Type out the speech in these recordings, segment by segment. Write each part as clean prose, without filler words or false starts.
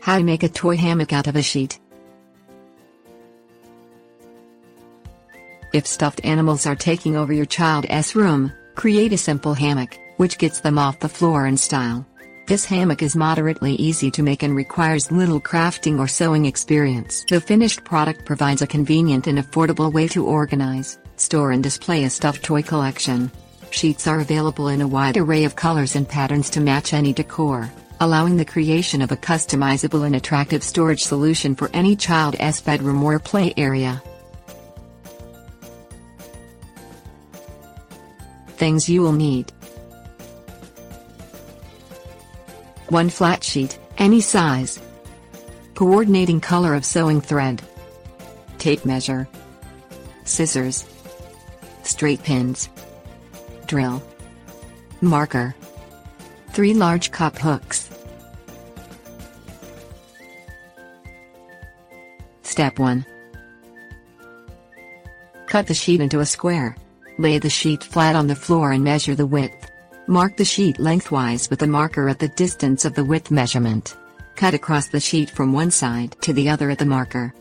How to make a toy hammock out of a sheet. If stuffed animals are taking over your child's room, create a simple hammock, which gets them off the floor in style. This hammock is moderately easy to make and requires little crafting or sewing experience. The finished product provides a convenient and affordable way to organize, store and display a stuffed toy collection. Sheets are available in a wide array of colors and patterns to match any decor, allowing the creation of a customizable and attractive storage solution for any child's bedroom or play area. Things you will need: 1 flat sheet, any size. Coordinating color of sewing thread. Tape measure. Scissors. Straight pins. Drill. Marker. 3 large cup hooks. Step 1. Cut the sheet into a square. Lay the sheet flat on the floor and measure the width. Mark the sheet lengthwise with a marker at the distance of the width measurement. Cut across the sheet from one side to the other at the marker.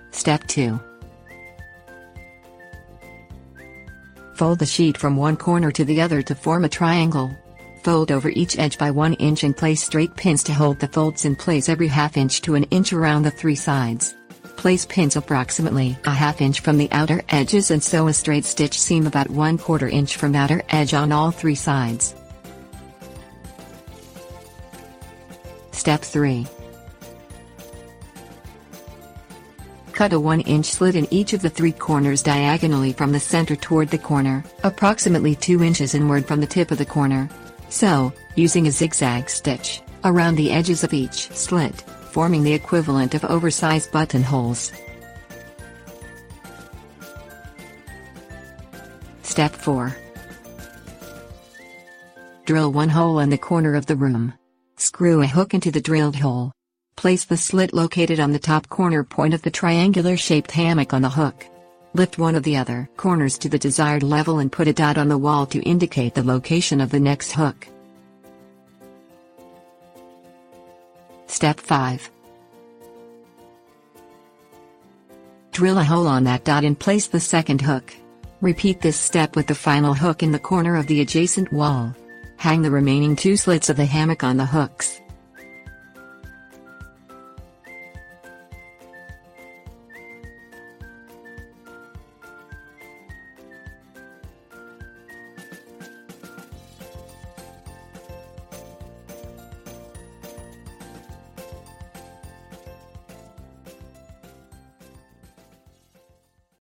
Step 2. Fold the sheet from one corner to the other to form a triangle. Fold over each edge by 1 inch and place straight pins to hold the folds in place every ½ inch to 1 inch around the 3 sides. Place pins approximately a ½ inch from the outer edges and sew a straight stitch seam about 1/4 inch from outer edge on all 3 sides. Step 3. Cut a 1-inch slit in each of the 3 corners diagonally from the center toward the corner, approximately 2 inches inward from the tip of the corner. Sew, using a zigzag stitch, around the edges of each slit, forming the equivalent of oversized buttonholes. Step 4. Drill 1 hole in the corner of the room. Screw a hook into the drilled hole. Place the slit located on the top corner point of the triangular-shaped hammock on the hook. Lift one of the other corners to the desired level and put a dot on the wall to indicate the location of the next hook. Step 5. Drill a hole on that dot and place the second hook. Repeat this step with the final hook in the corner of the adjacent wall. Hang the remaining 2 slits of the hammock on the hooks.